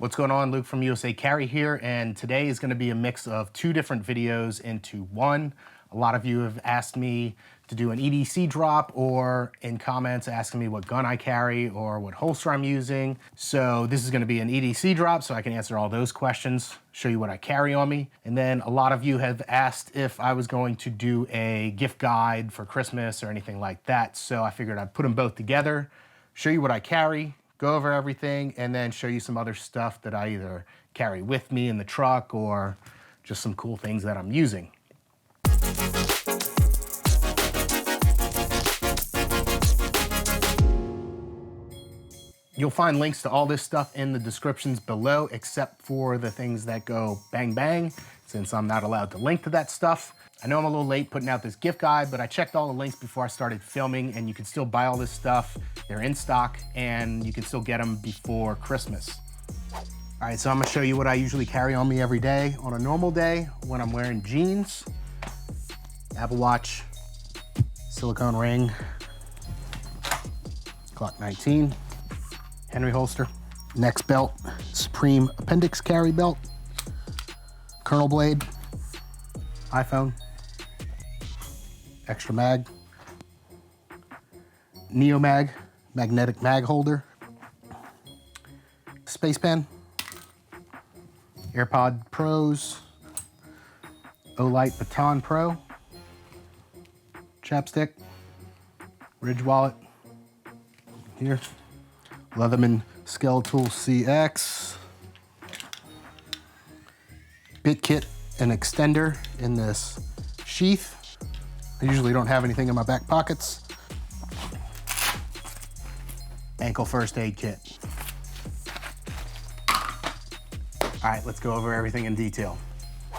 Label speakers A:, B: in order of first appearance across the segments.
A: What's going on? Luke from USA Carry here, and today is going to be a mix of two different videos into one. A lot of you have asked me to do an EDC drop, or in comments asking me what gun I carry or what holster I'm using. So this is going to be an EDC drop so I can answer all those questions, show you what I carry on me. And then a lot of you have asked if I was going to do a gift guide for Christmas or anything like that. So I figured I'd put them both together, show you what I carry, go over everything, and then show you some other stuff that I either carry with me in the truck or just some cool things that I'm using. You'll find links to all this stuff in the descriptions below, except for the things that go bang bang, since I'm not allowed to link to that stuff. I know I'm a little late putting out this gift guide, but I checked all the links before I started filming, and you can still buy all this stuff. They're in stock, and you can still get them before Christmas. All right, so I'm gonna show you what I usually carry on me every day. On a normal day, when I'm wearing jeans, Apple Watch, silicone ring, Glock 19, Henry holster, Nexbelt, Supreme Appendix carry belt, Colonel blade, iPhone, extra mag, Neomag, magnetic mag holder, space pen, AirPods Pros, Alight Baton Pro, chapstick, Ridge wallet, here, Leatherman Skelatool CX, Bit Kit, an extender in this sheath. I usually don't have anything in my back pockets. Ankle first aid kit. All right, let's go over everything in detail.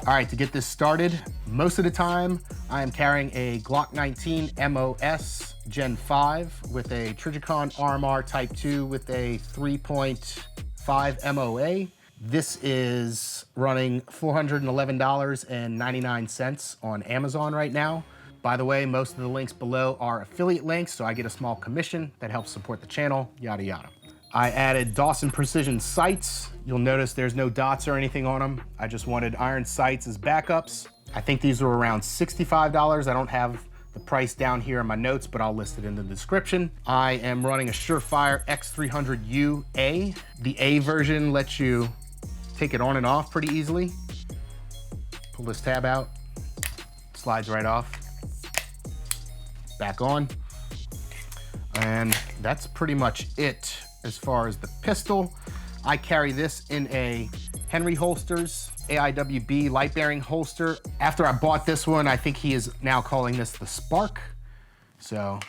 A: All right, to get this started, most of the time I am carrying a Glock 19 MOS Gen 5 with a Trijicon RMR Type 2 with a 3.5 MOA. This is running $411.99 on Amazon right now. By the way, most of the links below are affiliate links, so I get a small commission that helps support the channel, yada yada. I added Dawson Precision sights. You'll notice there's no dots or anything on them. I just wanted iron sights as backups. I think these were around $65. I don't have the price down here in my notes, but I'll list it in the description. I am running a Surefire X300U-A. The A version lets you take it on and off pretty easily. Pull this tab out, slides right off, back on. And that's pretty much it as far as the pistol. I carry this in a Henry holsters, AIWB light bearing holster. After I bought this one, I think he is now calling this the Spark. So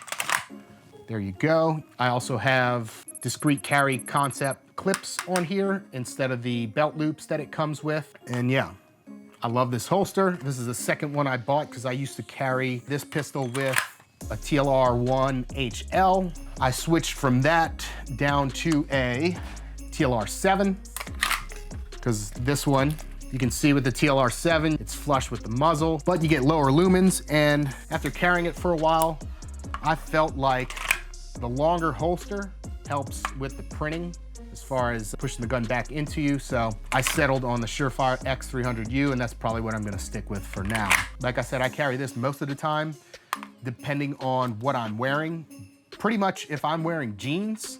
A: there you go. I also have Discreet carry concept clips on here instead of the belt loops that it comes with. And yeah, I love this holster. This is the second one I bought because I used to carry this pistol with a TLR1 HL. I switched from that down to a TLR7 because this one, you can see with the TLR7, it's flush with the muzzle, but you get lower lumens. And after carrying it for a while, I felt like the longer holster helps with the printing as far as pushing the gun back into you. So I settled on the Surefire X300U, and that's probably what I'm gonna stick with for now. Like I said, I carry this most of the time, depending on what I'm wearing. Pretty much if I'm wearing jeans,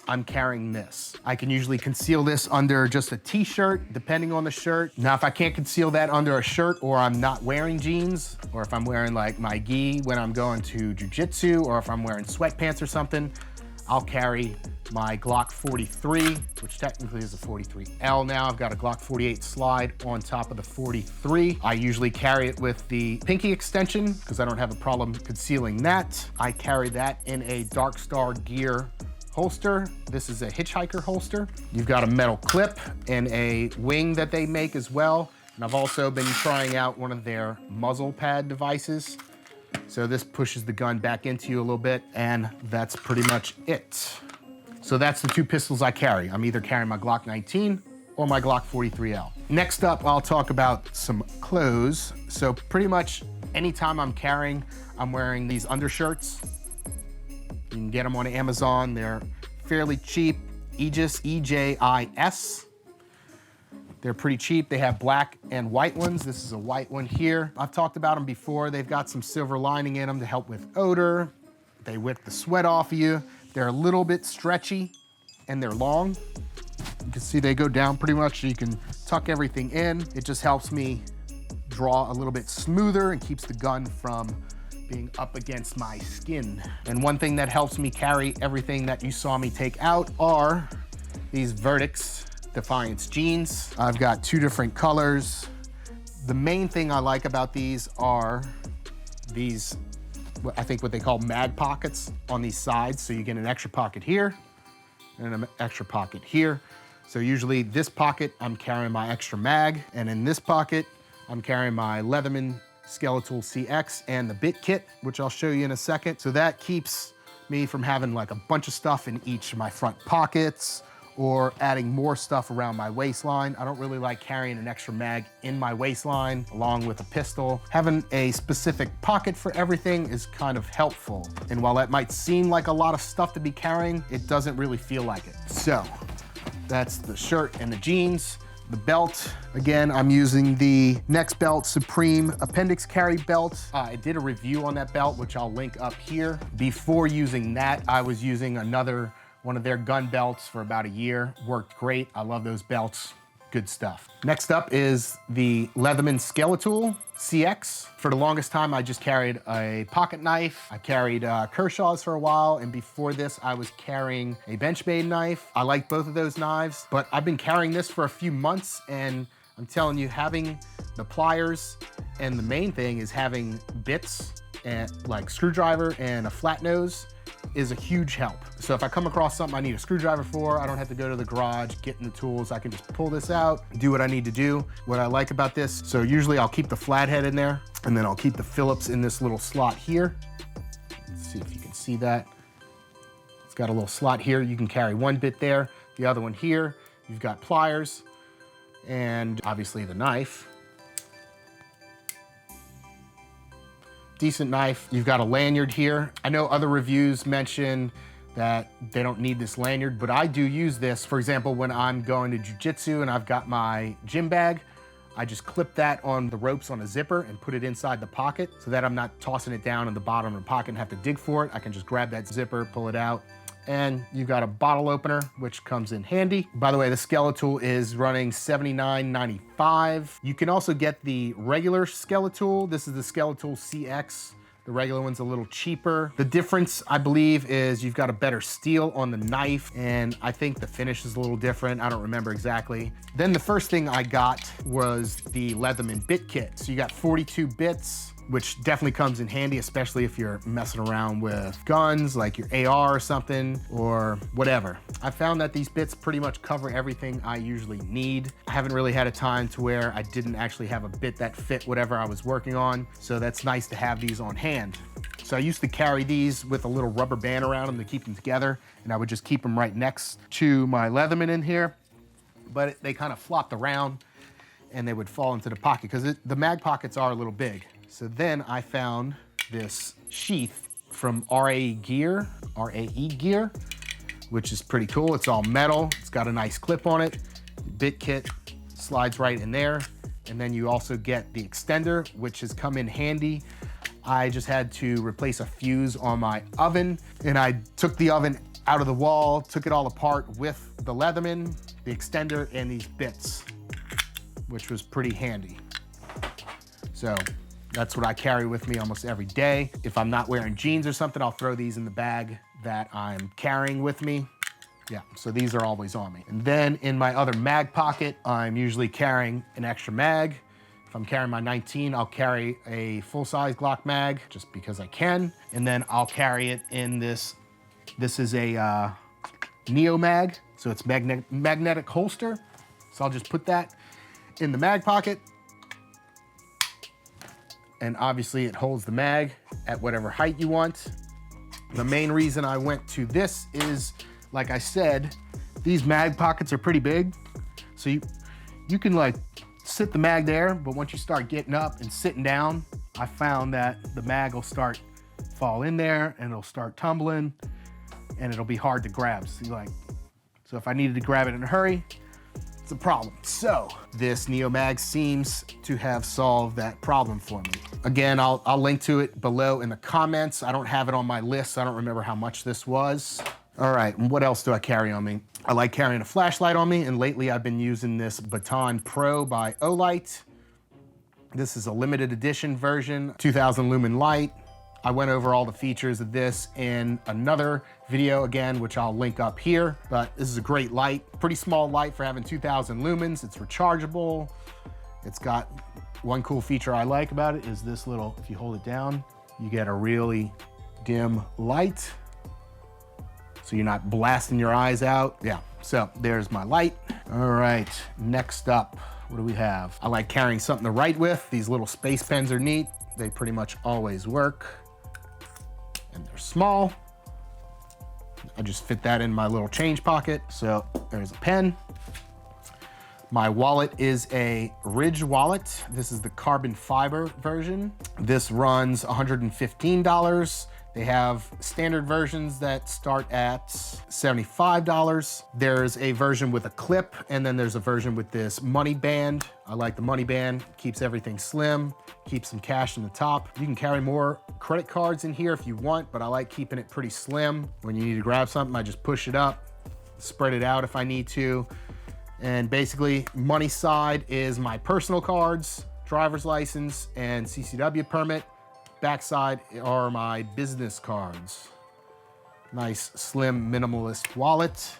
A: I'm carrying this. I can usually conceal this under just a t-shirt, depending on the shirt. Now, if I can't conceal that under a shirt, or I'm not wearing jeans, or if I'm wearing like my gi when I'm going to jujitsu, or if I'm wearing sweatpants or something, I'll carry my Glock 43, which technically is a 43L now. I've got a Glock 48 slide on top of the 43. I usually carry it with the pinky extension because I don't have a problem concealing that. I carry that in a Dark Star Gear holster. This is a Hitchhiker holster. You've got a metal clip and a wing that they make as well. And I've also been trying out one of their muzzle pad devices. So this pushes the gun back into you a little bit, and that's pretty much it. So that's the two pistols I carry. I'm either carrying my Glock 19 or my Glock 43L. Next up, I'll talk about some clothes. So pretty much anytime I'm carrying, I'm wearing these undershirts. You can get them on Amazon. They're fairly cheap. Ejis, E-J-I-S. They're pretty cheap. They have black and white ones. This is a white one here. I've talked about them before. They've got some silver lining in them to help with odor. They whip the sweat off of you. They're a little bit stretchy and they're long. You can see they go down pretty much so you can tuck everything in. It just helps me draw a little bit smoother and keeps the gun from being up against my skin. And one thing that helps me carry everything that you saw me take out are these Vertx Defiance jeans. I've got 2 different colors. The main thing I like about these are these, I think what they call mag pockets on these sides. So you get an extra pocket here and an extra pocket here. So usually this pocket, I'm carrying my extra mag, and in this pocket, I'm carrying my Leatherman Skelatool CX and the Bit Kit, which I'll show you in a second. So that keeps me from having like a bunch of stuff in each of my front pockets or adding more stuff around my waistline. I don't really like carrying an extra mag in my waistline along with a pistol. Having a specific pocket for everything is kind of helpful. And while that might seem like a lot of stuff to be carrying, it doesn't really feel like it. So that's the shirt and the jeans. The belt, again, I'm using the Nexbelt Supreme Appendix carry belt. I did a review on that belt, which I'll link up here. Before using that, I was using one of their gun belts for about a year. Worked great. I love those belts. Good stuff. Next up is the Leatherman Skelatool CX. For the longest time, I just carried a pocket knife. I carried Kershaw's for a while, and before this, I was carrying a Benchmade knife. I like both of those knives, but I've been carrying this for a few months, and I'm telling you, having the pliers, and the main thing is having bits, and like screwdriver and a flat nose, is a huge help. So if I come across something I need a screwdriver for, I don't have to go to the garage, get in the tools. I can just pull this out, do what I need to do. What I like about this, so usually I'll keep the flathead in there, and then I'll keep the Phillips in this little slot here. Let's see if you can see that. It's got a little slot here. You can carry one bit there, the other one here. You've got pliers, and obviously the knife. Decent knife. You've got a lanyard here. I know other reviews mention that they don't need this lanyard, but I do use this. For example, when I'm going to jiu-jitsu and I've got my gym bag, I just clip that on the ropes on a zipper and put it inside the pocket so that I'm not tossing it down in the bottom of the pocket and have to dig for it. I can just grab that zipper, pull it out. And you've got a bottle opener, which comes in handy. By the way, the Skelatool is running $79.95. You can also get the regular Skelatool. This is the Skelatool CX. The regular one's a little cheaper. The difference, I believe, is you've got a better steel on the knife, and I think the finish is a little different. I don't remember exactly. Then the first thing I got was the Leatherman Bit Kit. So you got 42 bits, which definitely comes in handy, especially if you're messing around with guns, like your AR or something, or whatever. I found that these bits pretty much cover everything I usually need. I haven't really had a time to where I didn't actually have a bit that fit whatever I was working on, so that's nice to have these on hand. So I used to carry these with a little rubber band around them to keep them together, and I would just keep them right next to my Leatherman in here, but they kind of flopped around and they would fall into the pocket because the mag pockets are a little big. So then I found this sheath from RAE Gear, which is pretty cool. It's all metal. It's got a nice clip on it. Bit kit slides right in there. And then you also get the extender, which has come in handy. I just had to replace a fuse on my oven, and I took the oven out of the wall, took it all apart with the Leatherman, the extender, and these bits, which was pretty handy. So that's what I carry with me almost every day. If I'm not wearing jeans or something, I'll throw these in the bag that I'm carrying with me. Yeah, so these are always on me. And then in my other mag pocket, I'm usually carrying an extra mag. If I'm carrying my 19, I'll carry a full-size Glock mag just because I can. And then I'll carry it in this. This is a Neomag, so it's magnetic holster. So I'll just put that in the mag pocket. And obviously it holds the mag at whatever height you want. The main reason I went to this is, like I said, these mag pockets are pretty big. So you can like sit the mag there, but once you start getting up and sitting down, I found that the mag will start fall in there and it'll start tumbling and it'll be hard to grab. So if I needed to grab it in a hurry, It's a problem. So this Neomag seems to have solved that problem for me. Again, I'll link to it below in the comments. I don't have it on my list. I don't remember how much this was. All right, and what else do I carry on me? I like carrying a flashlight on me, and lately I've been using this Baton Pro by Alight. This is a limited edition version, 2000 lumen light. I went over all the features of this in another video again, which I'll link up here, but this is a great light. Pretty small light for having 2000 lumens. It's rechargeable. It's got one cool feature I like about it is this little, if you hold it down, you get a really dim light. So you're not blasting your eyes out. Yeah, so there's my light. All right, next up, what do we have? I like carrying something to write with. These little space pens are neat. They pretty much always work. And they're small. I just fit that in my little change pocket. So there's a pen. My wallet is a Ridge wallet. This is the carbon fiber version. This runs $115. They have standard versions that start at $75. There's a version with a clip, and then there's a version with this money band. I like the money band, keeps everything slim, keeps some cash in the top. You can carry more credit cards in here if you want, but I like keeping it pretty slim. When you need to grab something, I just push it up, spread it out if I need to. And basically, money side is my personal cards, driver's license, and CCW permit. Backside are my business cards. Nice, slim, minimalist wallet.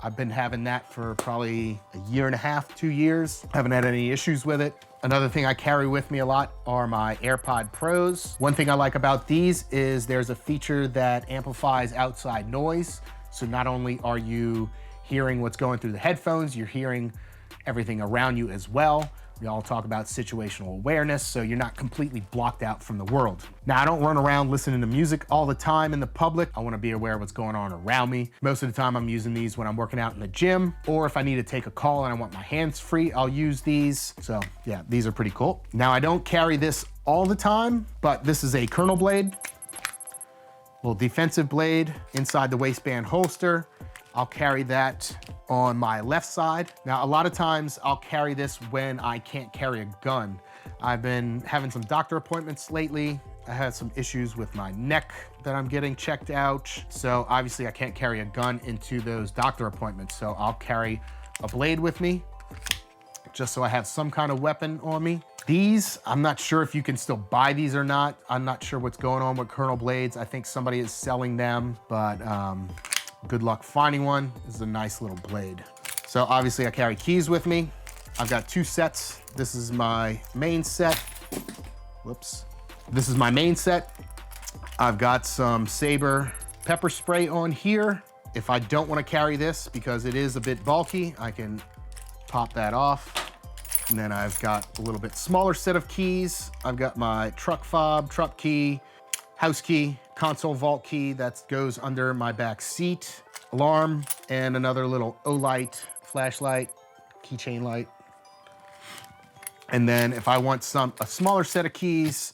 A: I've been having that for probably a year and a half, 2 years. Haven't had any issues with it. Another thing I carry with me a lot are my AirPods Pros. One thing I like about these is there's a feature that amplifies outside noise. So not only are you hearing what's going through the headphones, you're hearing everything around you as well. We all talk about situational awareness, so you're not completely blocked out from the world. Now, I don't run around listening to music all the time in the public. I wanna be aware of what's going on around me. Most of the time I'm using these when I'm working out in the gym, or if I need to take a call and I want my hands free, I'll use these. So yeah, these are pretty cool. Now, I don't carry this all the time, but this is a kernel blade, little defensive blade inside the waistband holster. I'll carry that on my left side. Now, a lot of times I'll carry this when I can't carry a gun. I've been having some doctor appointments lately. I had some issues with my neck that I'm getting checked out. So obviously I can't carry a gun into those doctor appointments. So I'll carry a blade with me just so I have some kind of weapon on me. These, I'm not sure if you can still buy these or not. I'm not sure what's going on with kernel blades. I think somebody is selling them, but good luck finding one. This is a nice little blade. So obviously I carry keys with me. I've got 2 sets. This is my main set. Whoops. This is my main set. I've got some Sabre pepper spray on here. If I don't want to carry this because it is a bit bulky, I can pop that off. And then I've got a little bit smaller set of keys. I've got my truck fob, truck key, house key, console vault key that goes under my back seat, alarm, and another little Alight flashlight, keychain light. And then if I want a smaller set of keys,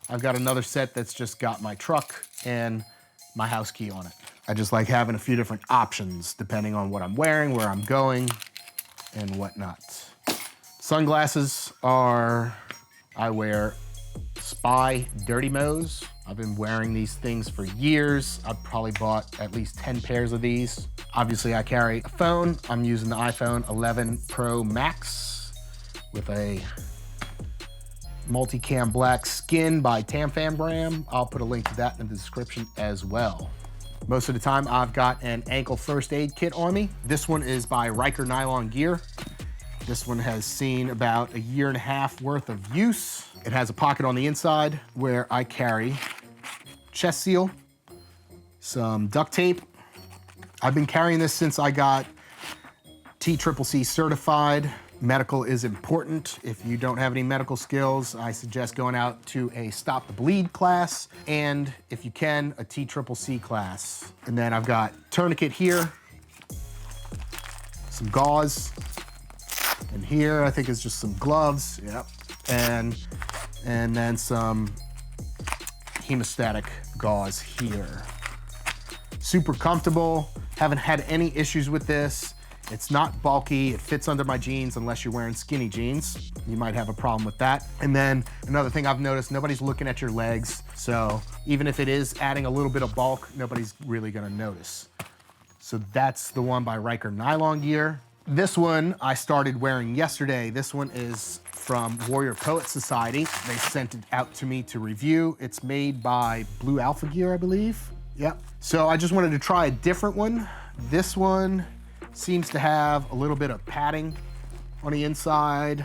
A: I've got another set that's just got my truck and my house key on it. I just like having a few different options depending on what I'm wearing, where I'm going, and whatnot. Sunglasses are, I wear Spy Dirty Mo's. I've been wearing these things for years. I've probably bought at least 10 pairs of these. Obviously, I carry a phone. I'm using the iPhone 11 Pro Max with a multicam black skin by Tamfam. I'll put a link to that in the description as well. Most of the time, I've got an ankle first aid kit on me. This one is by Riker Nylon Gear. This one has seen about 1.5 years worth of use. It has a pocket on the inside where I carry chest seal, some duct tape. I've been carrying this since I got TCCC certified. Medical is important. If you don't have any medical skills, I suggest going out to a Stop the Bleed class, and if you can, a TCCC class. And then I've got tourniquet here, some gauze, and here I think it's just some gloves, yep, and then some hemostatic gauze here. Super comfortable, haven't had any issues with this. It's not bulky, it fits under my jeans unless you're wearing skinny jeans. You might have a problem with that. And then another thing I've noticed, nobody's looking at your legs. So even if it is adding a little bit of bulk, nobody's really gonna notice. So that's the one by Riker Nylon Gear. This one I started wearing yesterday. This one is from Warriorpoet Society. They sent it out to me to review. It's made by Blue Alpha Gear, I believe. Yep. So I just wanted to try a different one. This one seems to have a little bit of padding on the inside,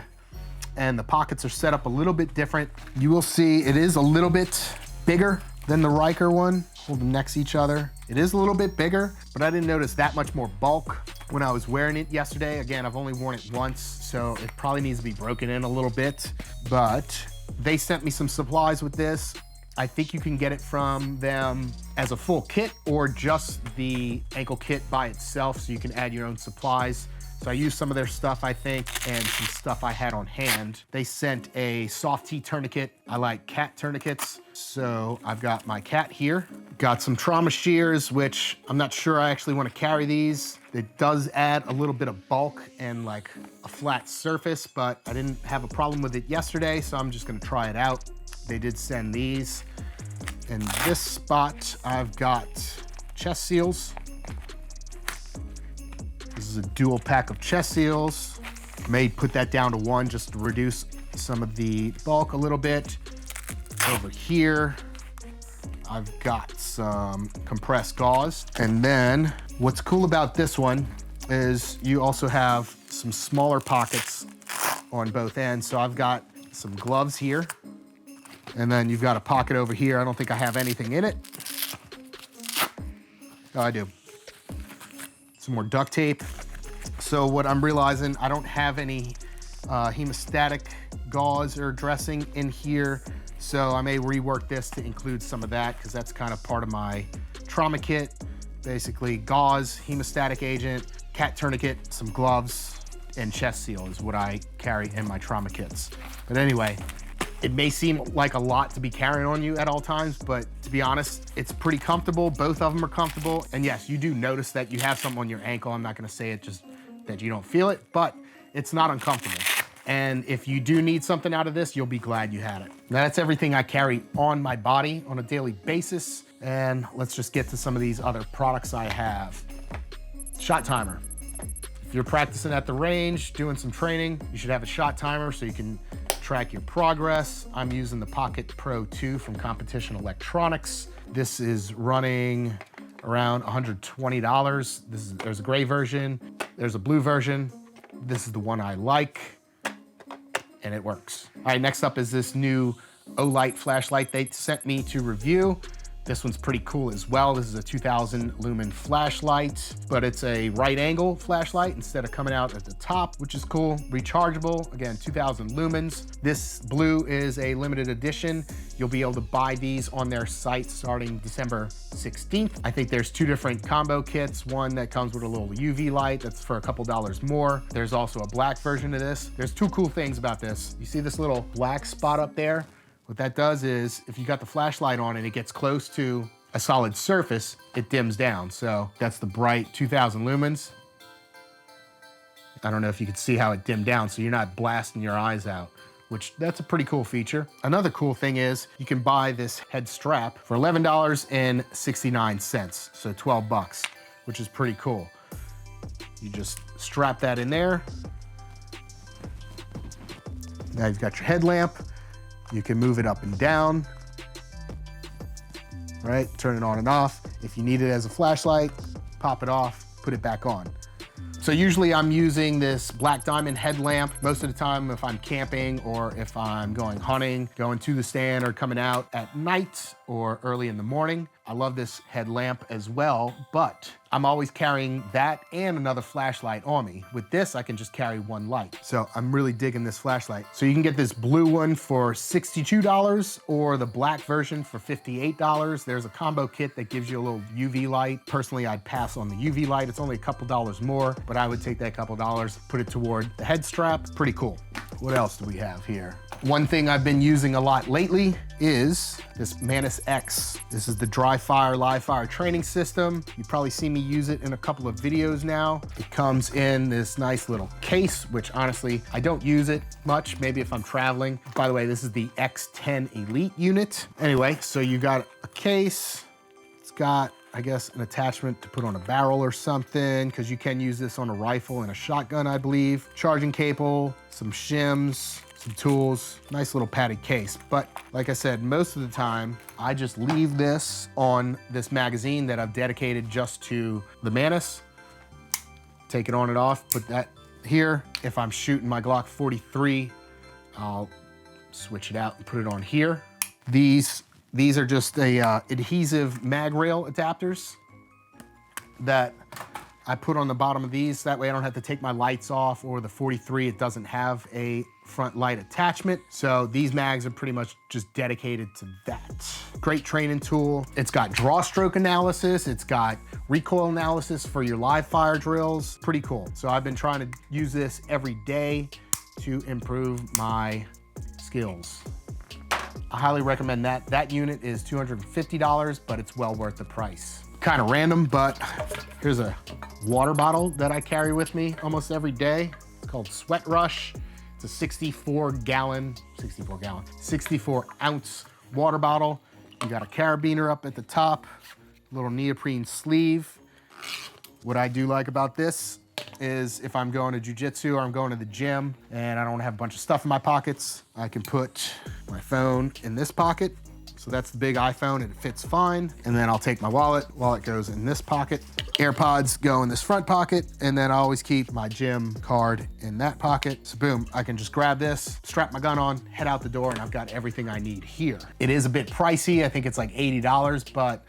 A: and the pockets are set up a little bit different. You will see it is a little bit bigger than the Riker one. Hold them next to each other. It is a little bit bigger, but I didn't notice that much more bulk when I was wearing it yesterday. Again, I've only worn it once, so it probably needs to be broken in a little bit, but they sent me some supplies with this. I think you can get it from them as a full kit or just the ankle kit by itself, so you can add your own supplies. So I used some of their stuff, I think, and some stuff I had on hand. They sent a soft tee tourniquet. I like cat tourniquets, so I've got my cat here. Got some trauma shears, which I'm not sure I actually want to carry these. It does add a little bit of bulk and like a flat surface, but I didn't have a problem with it yesterday, so I'm just gonna try it out. They did send these. In this spot, I've got chest seals. This is a dual pack of chest seals. May put that down to one just to reduce some of the bulk a little bit. Over here, I've got some compressed gauze. And then what's cool about this one is you also have some smaller pockets on both ends. So I've got some gloves here. And then you've got a pocket over here. I don't think I have anything in it. Oh, I do. Some more duct tape. So what I'm realizing, I don't have any hemostatic gauze or dressing in here. So I may rework this to include some of that, because that's kind of part of my trauma kit. Basically gauze, hemostatic agent, cat tourniquet, some gloves, and chest seal is what I carry in my trauma kits. But anyway, it may seem like a lot to be carrying on you at all times, but to be honest, it's pretty comfortable. Both of them are comfortable. And yes, you do notice that you have something on your ankle. I'm not gonna say it just that you don't feel it, but it's not uncomfortable. And if you do need something out of this, you'll be glad you had it. Now that's everything I carry on my body on a daily basis. And let's just get to some of these other products I have. Shot timer. If you're practicing at the range, doing some training, you should have a shot timer so you can track your progress. I'm using the Pocket Pro 2 from Competition Electronics. This is running around $120. There's a gray version, there's a blue version. This is the one I like, and it works. All right, next up is this new Alight Flashlight they sent me to review. This one's pretty cool as well. This is a 2000 lumen flashlight, but it's a right angle flashlight instead of coming out at the top, which is cool. Rechargeable, again, 2000 lumens. This blue is a limited edition. You'll be able to buy these on their site starting December 16th. I think there's two different combo kits. One that comes with a little UV light, that's for a couple dollars more. There's also a black version of this. There's two cool things about this. You see this little black spot up there? What that does is, if you got the flashlight on and it gets close to a solid surface, it dims down. So that's the bright 2000 lumens. I don't know if you can see how it dimmed down, so you're not blasting your eyes out, which that's a pretty cool feature. Another cool thing is you can buy this head strap for $11.69, so 12 bucks, which is pretty cool. You just strap that in there. Now you've got your headlamp. You can move it up and down, right? Turn it on and off. If you need it as a flashlight, pop it off, put it back on. So usually I'm using this black diamond headlamp most of the time if I'm camping or if I'm going hunting, going to the stand or coming out at night or early in the morning. I love this headlamp as well, but I'm always carrying that and another flashlight on me. With this, I can just carry one light. So I'm really digging this flashlight. So you can get this blue one for $62 or the black version for $58. There's a combo kit that gives you a little UV light. Personally, I'd pass on the UV light. It's only a couple dollars more, but I would take that couple dollars, put it toward the head strap. Pretty cool. What else do we have here? One thing I've been using a lot lately is this Manus X. This is the dry fire, live fire training system. You've probably seen me use it in a couple of videos now. It comes in this nice little case, which honestly, I don't use it much, maybe if I'm traveling. By the way, this is the X10 Elite unit. Anyway, so you got a case. It's got, I guess, an attachment to put on a barrel or something, because you can use this on a rifle and a shotgun, I believe. Charging cable, some shims, some tools, nice little padded case. But like I said, most of the time, I just leave this on this magazine that I've dedicated just to the Manus. Take it on and off, put that here. If I'm shooting my Glock 43, I'll switch it out and put it on here. These are just adhesive mag rail adapters that I put on the bottom of these. That way I don't have to take my lights off, or the 43, it doesn't have a front light attachment. So these mags are pretty much just dedicated to that. Great training tool. It's got draw stroke analysis. It's got recoil analysis for your live fire drills. Pretty cool. So I've been trying to use this every day to improve my skills. I highly recommend that. That unit is $250, but it's well worth the price. Kind of random, but here's a water bottle that I carry with me almost every day. It's called Sweat Rush. It's a 64 ounce water bottle. You got a carabiner up at the top, little neoprene sleeve. What I do like about this is if I'm going to jujitsu or I'm going to the gym and I don't have a bunch of stuff in my pockets, I can put my phone in this pocket. So that's the big iPhone and it fits fine. And then I'll take my wallet goes in this pocket. AirPods go in this front pocket, and then I always keep my gym card in that pocket. So boom, I can just grab this, strap my gun on, head out the door, and I've got everything I need here. It is a bit pricey. I think it's like $80, but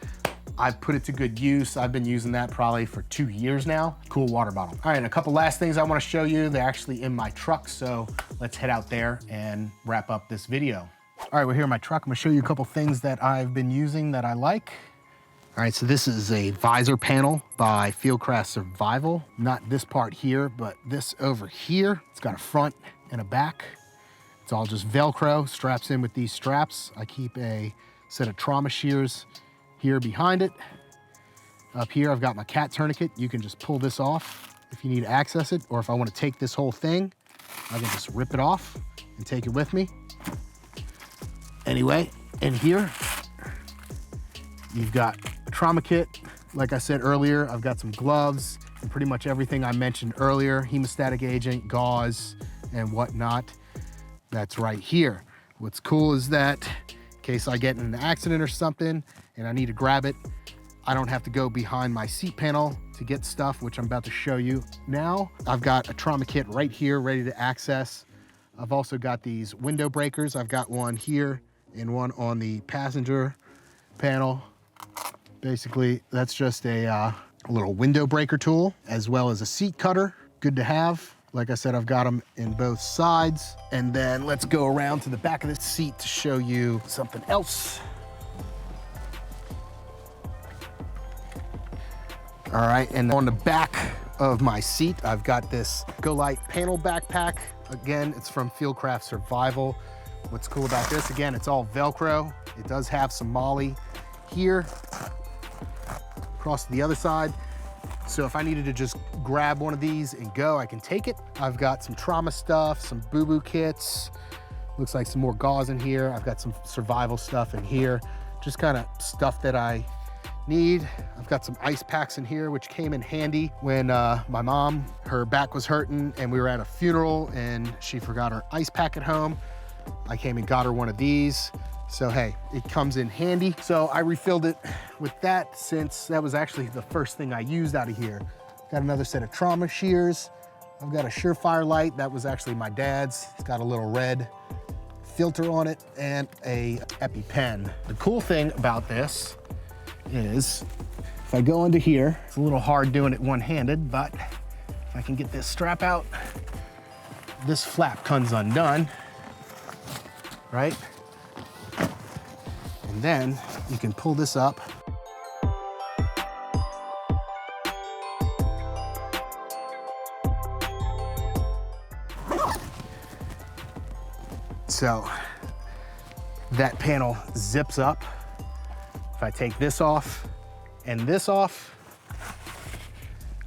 A: I've put it to good use. I've been using that probably for 2 years now. Cool water bottle. All right, and a couple last things I wanna show you. They're actually in my truck, so let's head out there and wrap up this video. All right, we're here in my truck. I'm gonna show you a couple things that I've been using that I like. All right, so this is a visor panel by Fieldcraft Survival. Not this part here, but this over here. It's got a front and a back. It's all just Velcro, straps in with these straps. I keep a set of trauma shears here behind it. Up here, I've got my cat tourniquet. You can just pull this off if you need to access it, or if I want to take this whole thing, I can just rip it off and take it with me. Anyway, in here, you've got a trauma kit. Like I said earlier, I've got some gloves and pretty much everything I mentioned earlier, hemostatic agent, gauze, and whatnot. That's right here. What's cool is that in case I get in an accident or something and I need to grab it, I don't have to go behind my seat panel to get stuff, which I'm about to show you now. I've got a trauma kit right here ready to access. I've also got these window breakers. I've got one here and one on the passenger panel. Basically, that's just a little window breaker tool, as well as a seat cutter. Good to have. Like I said, I've got them in both sides. And then let's go around to the back of the seat to show you something else. All right, and on the back of my seat, I've got this Go Lite panel backpack. Again, it's from Fieldcraft Survival. What's cool about this, again, it's all Velcro. It does have some MOLLE here, across to the other side. So if I needed to just grab one of these and go, I can take it. I've got some trauma stuff, some boo-boo kits. Looks like some more gauze in here. I've got some survival stuff in here. Just kind of stuff that I need. I've got some ice packs in here, which came in handy when my mom, her back was hurting and we were at a funeral and she forgot her ice pack at home. I came and got her one of these. So hey, it comes in handy. So I refilled it with that since that was actually the first thing I used out of here. Got another set of trauma shears. I've got a Surefire light. That was actually my dad's. It's got a little red filter on it and a EpiPen. The cool thing about this is if I go into here, it's a little hard doing it one-handed, but if I can get this strap out, this flap comes undone, right? And then you can pull this up. So that panel zips up. If I take this off and this off,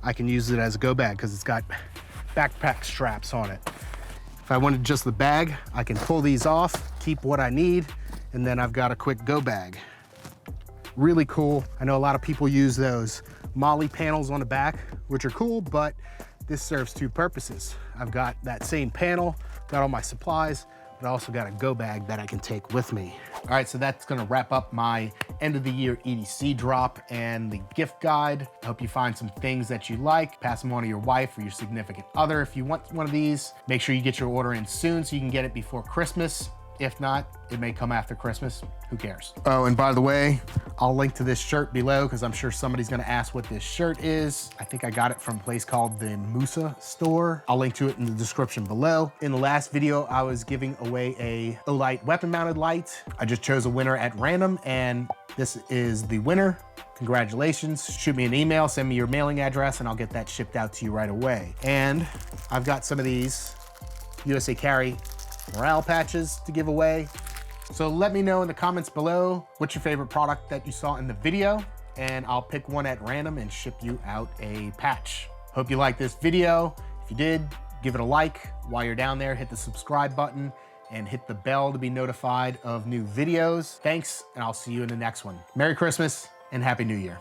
A: I can use it as a go bag because it's got backpack straps on it. If I wanted just the bag, I can pull these off, keep what I need, and then I've got a quick go bag. Really cool. I know a lot of people use those MOLLE panels on the back, which are cool, but this serves two purposes. I've got that same panel, got all my supplies, but I also got a go bag that I can take with me. All right, so that's gonna wrap up my end of the year EDC drop and the gift guide. I hope you find some things that you like, pass them on to your wife or your significant other. If you want one of these, make sure you get your order in soon so you can get it before Christmas. If not, it may come after Christmas. Who cares? Oh, and by the way, I'll link to this shirt below because I'm sure somebody's gonna ask what this shirt is. I think I got it from a place called the Musa store. I'll link to it in the description below. In the last video, I was giving away a Alight weapon-mounted light. I just chose a winner at random, and this is the winner. Congratulations. Shoot me an email, send me your mailing address, and I'll get that shipped out to you right away. And I've got some of these USA Carry morale patches to give away. So let me know in the comments below what's your favorite product that you saw in the video, and I'll pick one at random and ship you out a patch. Hope you liked this video. If you did, give it a like. While you're down there, hit the subscribe button and hit the bell to be notified of new videos. Thanks, and I'll see you in the next one. Merry Christmas and Happy New Year.